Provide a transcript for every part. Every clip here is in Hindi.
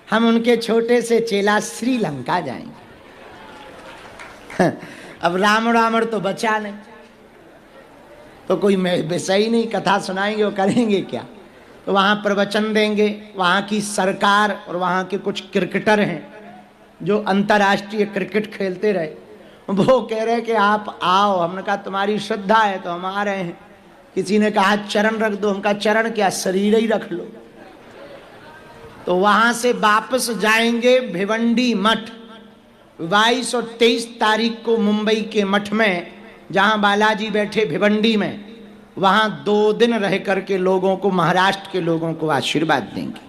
हम उनके छोटे से चेला श्रीलंका जाएंगे। अब रावण तो बचा नहीं, तो कोई विषय नहीं, कथा सुनाएंगे वो करेंगे क्या। तो वहाँ प्रवचन देंगे, वहाँ की सरकार और वहाँ के कुछ क्रिकेटर हैं जो अंतर्राष्ट्रीय क्रिकेट खेलते रहे, वो कह रहे कि आप आओ। हमने कहा तुम्हारी श्रद्धा है तो हम आ रहे हैं। किसी ने कहा चरण रख दो, हम कहा चरण क्या, शरीर ही रख लो। तो वहाँ से वापस जाएंगे भिवंडी मठ। 22 और 23 तारीख को मुंबई के मठ में, जहाँ बालाजी बैठे भिवंडी में, वहाँ 2 दिन रह करके लोगों को, महाराष्ट्र के लोगों को आशीर्वाद देंगे।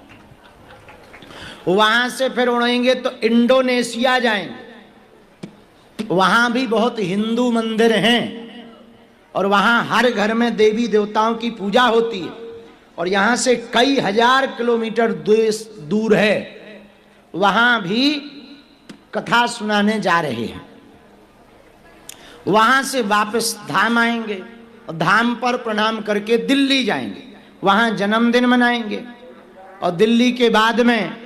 वहाँ से फिर उड़ेंगे तो इंडोनेशिया जाएंगे। वहाँ भी बहुत हिंदू मंदिर हैं और वहाँ हर घर में देवी देवताओं की पूजा होती है। और यहाँ से कई हजार किलोमीटर दूर है, वहाँ भी कथा सुनाने जा रहे हैं। वहाँ से वापस धाम आएंगे और धाम पर प्रणाम करके दिल्ली जाएंगे, वहाँ जन्मदिन मनाएंगे। और दिल्ली के बाद में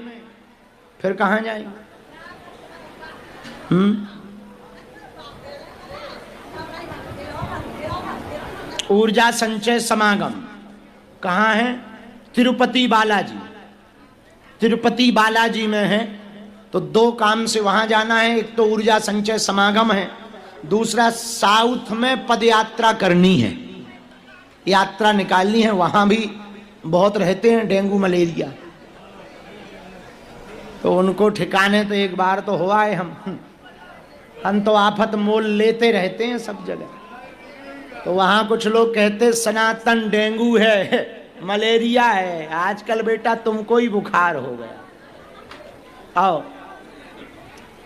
फिर कहाँ जाएंगे? ऊर्जा संचय समागम कहाँ है? तिरुपति बालाजी। तिरुपति बालाजी में है, तो 2 काम से वहां जाना है। एक तो ऊर्जा संचय समागम है, दूसरा साउथ में पदयात्रा करनी है, यात्रा निकालनी है। वहां भी बहुत रहते हैं डेंगू मलेरिया, तो उनको ठिकाने तो एक बार तो हुआ है। हम तो आफत मोल लेते रहते हैं सब जगह। तो वहाँ कुछ लोग कहते सनातन डेंगू है, मलेरिया है, आजकल बेटा तुमको ही बुखार हो गया, आओ।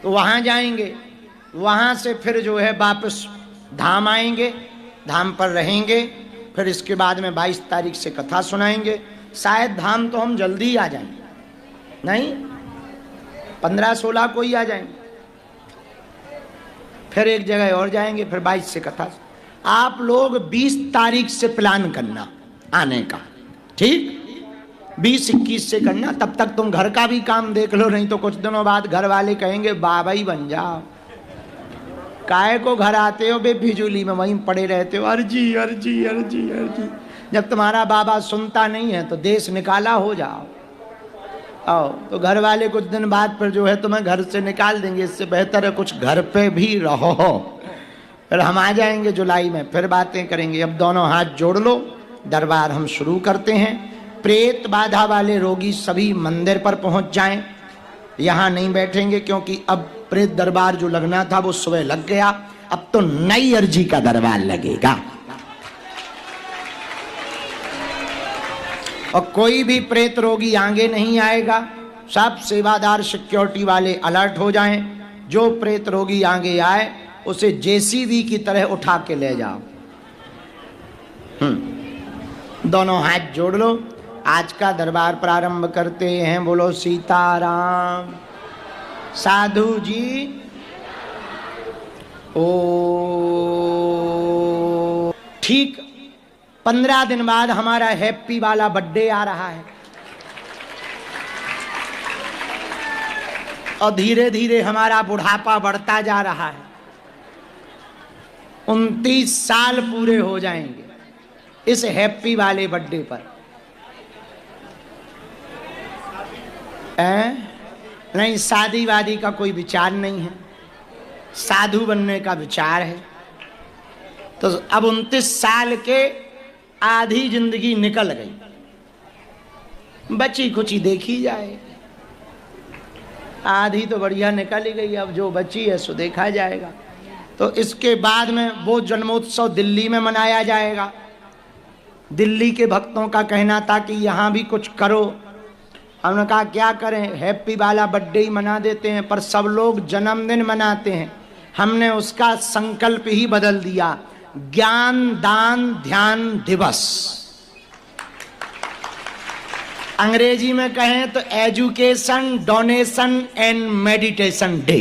तो वहाँ जाएंगे, वहाँ से फिर जो है वापस धाम आएंगे, धाम पर रहेंगे। फिर इसके बाद में 22 तारीख से कथा सुनाएंगे। शायद धाम तो हम जल्दी ही आ जाएंगे, नहीं 15-16 को ही आ जाएंगे। फिर एक जगह और जाएंगे, फिर 22 से कथा। आप लोग 20 तारीख से प्लान करना आने का, ठीक? 20-21 से करना, तब तक तुम घर का भी काम देख लो, नहीं तो कुछ दिनों बाद घर वाले कहेंगे बाबा ही बन जाओ, काहे को घर आते हो बे बिजुली में, वहीं पड़े रहते हो, अर्जी अर्जी अर्जी अर्जी। जब तुम्हारा बाबा सुनता नहीं है तो देश निकाला हो जाओ, आओ। तो घर वाले कुछ दिन बाद फिर जो है तुम्हें घर से निकाल देंगे। इससे बेहतर है कुछ घर पे भी रहो। फिर हम आ जाएंगे जुलाई में, फिर बातें करेंगे। अब दोनों हाथ जोड़ लो, दरबार हम शुरू करते हैं। प्रेत बाधा वाले रोगी सभी मंदिर पर पहुंच जाएं, यहाँ नहीं बैठेंगे, क्योंकि अब प्रेत दरबार जो लगना था वो सुबह लग गया। अब तो नई अर्जी का दरबार लगेगा। और कोई भी प्रेत रोगी आगे नहीं आएगा। सब सेवादार सिक्योरिटी वाले अलर्ट हो जाएं। जो प्रेत रोगी आगे आए उसे जेसीबी की तरह उठा के ले जाओ। दोनों हाथ जोड़ लो, आज का दरबार प्रारंभ करते हैं। बोलो सीताराम। साधु जी ओ। ठीक 15 दिन बाद हमारा हैप्पी वाला बर्थडे आ रहा है, और धीरे धीरे हमारा बुढ़ापा बढ़ता जा रहा है। 29 साल पूरे हो जाएंगे इस हैप्पी वाले बर्थडे पर। नहीं, शादी वादी का कोई विचार नहीं है, साधु बनने का विचार है। तो अब 29 साल के आधी जिंदगी निकल गई, बची कुची देखी जाए। आधी तो बढ़िया निकल ही गई, अब जो बची है सो देखा जाएगा। तो इसके बाद में वो जन्मोत्सव दिल्ली में मनाया जाएगा। दिल्ली के भक्तों का कहना था कि यहाँ भी कुछ करो। हमने कहा क्या करें, हैप्पी वाला बर्थडे ही मना देते हैं, पर सब लोग जन्मदिन मनाते हैं। हमने उसका संकल्प ही बदल दिया, ज्ञान दान ध्यान दिवस। अंग्रेजी में कहें तो education donation and meditation day.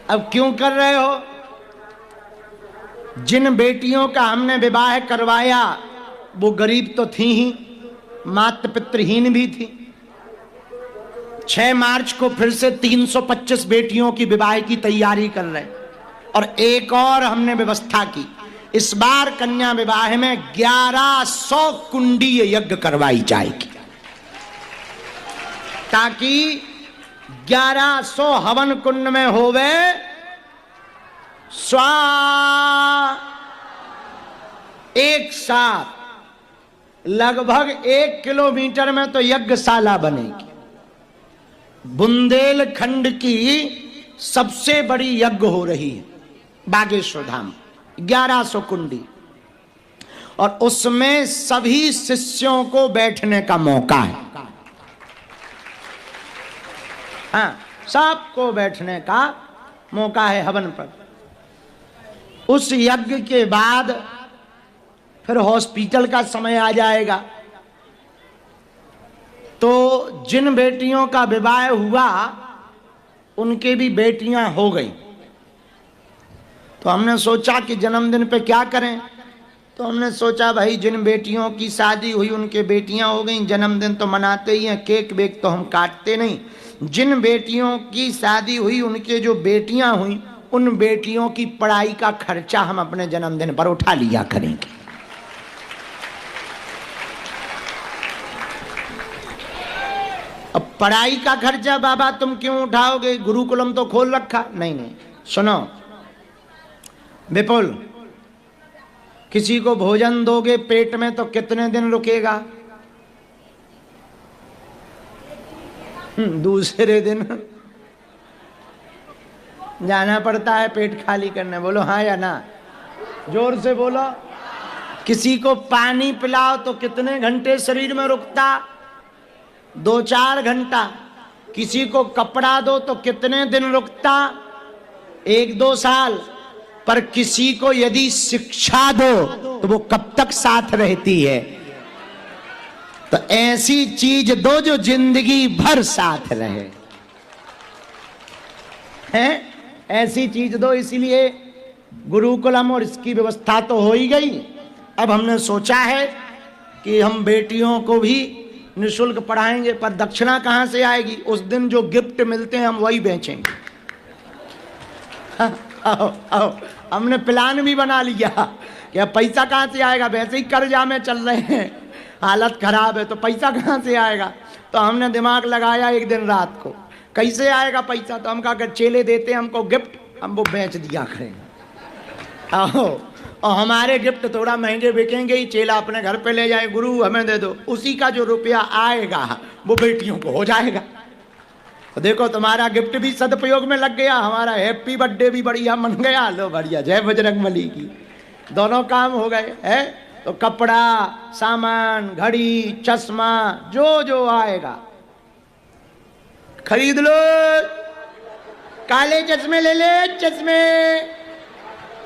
अब क्यों कर रहे हो? जिन बेटियों का हमने विवाह करवाया वो गरीब तो थी ही, मातृ पितृहीन भी थी। 6 मार्च को फिर से 325 बेटियों की विवाह की तैयारी कर रहे, और एक और हमने व्यवस्था की, इस बार कन्या विवाह में 1100 कुंडीय यज्ञ करवाई जाएगी, ताकि 1100 हवन कुंड में होवे स्वा एक साथ। लगभग 1 किलोमीटर में तो यज्ञशाला बनेगी। बुंदेलखंड की सबसे बड़ी यज्ञ हो रही है बागेश्वर धाम, 1100 कुंडी, और उसमें सभी शिष्यों को बैठने का मौका है। हाँ, सबको बैठने का मौका है हवन पर। उस यज्ञ के बाद फिर हॉस्पिटल का समय आ जाएगा, तो जिन बेटियों का विवाह हुआ उनके भी बेटियां हो गई। तो हमने सोचा कि जन्मदिन पे क्या करें, तो हमने सोचा भाई जिन बेटियों की शादी हुई उनके बेटियां हो गई, जन्मदिन तो मनाते ही हैं, केक वेक तो हम काटते नहीं। जिन बेटियों की शादी हुई उनके जो बेटियां हुई, उन बेटियों की पढ़ाई का खर्चा हम अपने जन्मदिन पर उठा लिया करेंगे। अब पढ़ाई का खर्चा बाबा तुम क्यों उठाओगे, गुरुकुलम तो खोल रखा। नहीं नहीं, सुनो विपुल, किसी को भोजन दोगे पेट में तो कितने दिन रुकेगा? दूसरे दिन जाना पड़ता है पेट खाली करने। बोलो हाँ या ना, जोर से बोलो। किसी को पानी पिलाओ तो कितने घंटे शरीर में रुकता? 2-4 घंटा। किसी को कपड़ा दो तो कितने दिन रुकता? 1-2 साल। पर किसी को यदि शिक्षा दो तो वो कब तक साथ रहती है? तो ऐसी चीज दो जो जिंदगी भर साथ रहे, हैं? ऐसी चीज दो। इसीलिए गुरुकुलम और इसकी व्यवस्था तो हो ही गई। अब हमने सोचा है कि हम बेटियों को भी निःशुल्क पढ़ाएंगे, पर दक्षिणा कहाँ से आएगी? उस दिन जो गिफ्ट मिलते हैं हम वही बेचेंगे। आओ, आओ, हमने प्लान भी बना लिया कि अब पैसा कहाँ से आएगा, वैसे ही कर्जा में चल रहे हैं, हालत खराब है, तो पैसा कहाँ से आएगा? तो हमने दिमाग लगाया एक दिन रात को, कैसे आएगा पैसा? तो हम कहा अगर चेले देते हैं हमको गिफ्ट, हम वो बेच दिया करेंगे। आओ, और हमारे गिफ्ट थोड़ा महंगे बिकेंगे ही, चेला अपने घर पे ले जाए, गुरु हमें दे दो, उसी का जो रुपया आएगा वो बेटियों को हो जाएगा। तो देखो तुम्हारा गिफ्ट भी सदुपयोग में लग गया, हमारा हैप्पी बर्थडे भी बढ़िया मन गया। लो बढ़िया, जय बजरंगबली की, दोनों काम हो गए है। तो कपड़ा, सामान, घड़ी, चश्मा, जो जो आएगा खरीद लो। काले चश्मे ले ले चश्मे,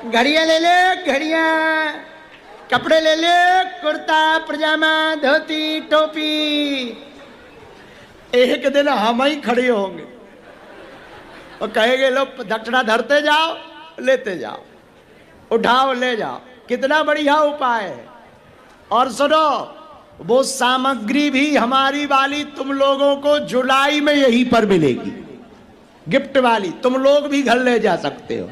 घड़ियां ले ले घड़ियां, कपड़े ले ले कुर्ता पजामा धोती टोपी। एक दिन हम ही खड़े होंगे और कहेंगे लो दक्षिणा धरते जाओ लेते जाओ, उठाओ ले जाओ। कितना बढ़िया उपाय है। और सुनो, वो सामग्री भी हमारी वाली तुम लोगों को जुलाई में यहीं पर मिलेगी, गिफ्ट वाली। तुम लोग भी घर ले जा सकते हो,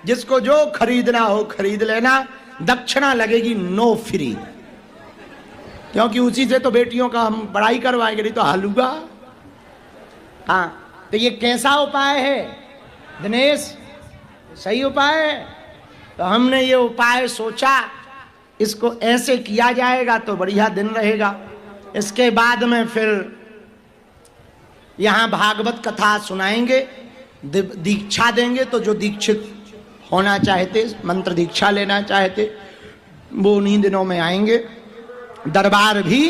जिसको जो खरीदना हो खरीद लेना। दक्षिणा लगेगी नो फ्री, क्योंकि उसी से तो बेटियों का हम पढ़ाई करवाएंगे, नहीं तो हलुआ। हाँ, तो ये कैसा उपाय है दिनेश? सही उपाय है। तो हमने ये उपाय सोचा, इसको ऐसे किया जाएगा तो बढ़िया दिन रहेगा। इसके बाद में फिर यहाँ भागवत कथा सुनाएंगे, दीक्षा देंगे। तो जो दीक्षित होना चाहते, मंत्र दीक्षा लेना चाहते, वो उन्हीं दिनों में आएंगे। दरबार भी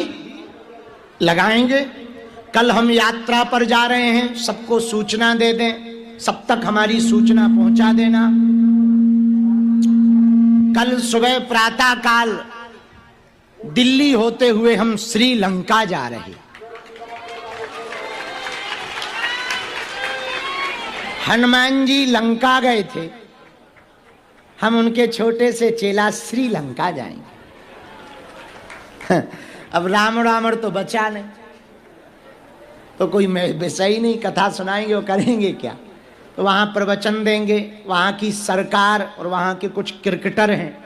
लगाएंगे। कल हम यात्रा पर जा रहे हैं, सबको सूचना दे दें, सब तक हमारी सूचना पहुंचा देना। कल सुबह प्रातः काल दिल्ली होते हुए हम श्रीलंका जा रहे। हनुमान जी लंका गए थे, हम उनके छोटे से चेला श्रीलंका जाएंगे। अब रावण तो बचा नहीं, तो कोई विषय ही नहीं, कथा सुनाएंगे वो करेंगे क्या। तो वहाँ प्रवचन देंगे, वहाँ की सरकार और वहाँ के कुछ क्रिकेटर हैं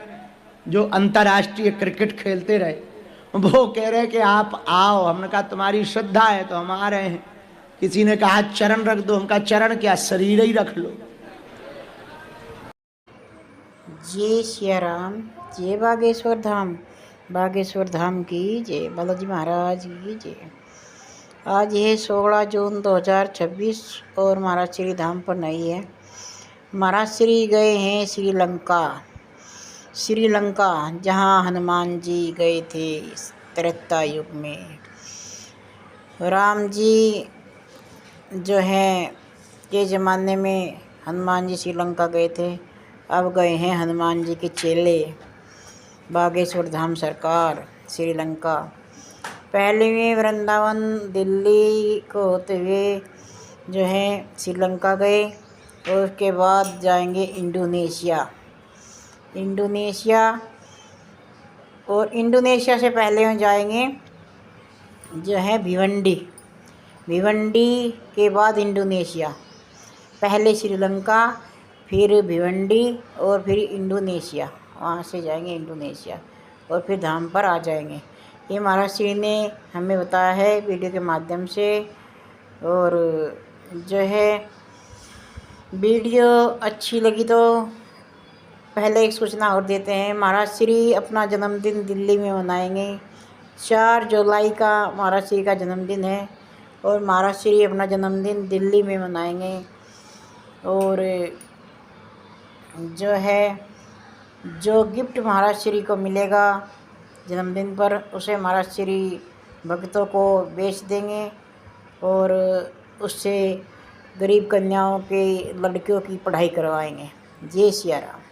जो अंतर्राष्ट्रीय क्रिकेट खेलते रहे, वो कह रहे कि आप आओ। हमने कहा तुम्हारी श्रद्धा है तो हम आ रहे हैं। किसी ने कहा चरण रख दो, हम कहा चरण क्या, शरीर ही रख लो। जय सिया राम, जय बागेश्वर धाम। बागेश्वर धाम की जय, बालाजी महाराज की जय। आज है 16 जून 2026 और महाराज श्री धाम पर नहीं है। महाराज श्री गए हैं श्रीलंका, जहाँ हनुमान जी गए थे त्रेता युग में। राम जी जो है के ज़माने में हनुमान जी श्रीलंका गए थे, अब गए हैं हनुमान जी के चेले बागेश्वर धाम सरकार श्रीलंका। पहले में वृंदावन दिल्ली को होते हुए जो है श्रीलंका गए, और उसके बाद जाएंगे इंडोनेशिया, और इंडोनेशिया से पहले में जाएंगे जो है भिवंडी के बाद इंडोनेशिया। पहले श्रीलंका, फिर भिवंडी और फिर इंडोनेशिया, वहाँ से जाएंगे इंडोनेशिया और फिर धाम पर आ जाएंगे। ये महाराज श्री ने हमें बताया है वीडियो के माध्यम से। और जो है वीडियो अच्छी लगी तो पहले एक सूचना और देते हैं। महाराज श्री अपना जन्मदिन दिल्ली में मनाएंगे। 4 जुलाई का महाराज श्री का जन्मदिन है और महाराज श्री अपना जन्मदिन दिल्ली में मनाएंगे। और जो है जो गिफ्ट महाराज श्री को मिलेगा जन्मदिन पर, उसे महाराज श्री भक्तों को बेच देंगे और उससे गरीब कन्याओं के लड़कियों की पढ़ाई करवाएंगे। जय सिया राम।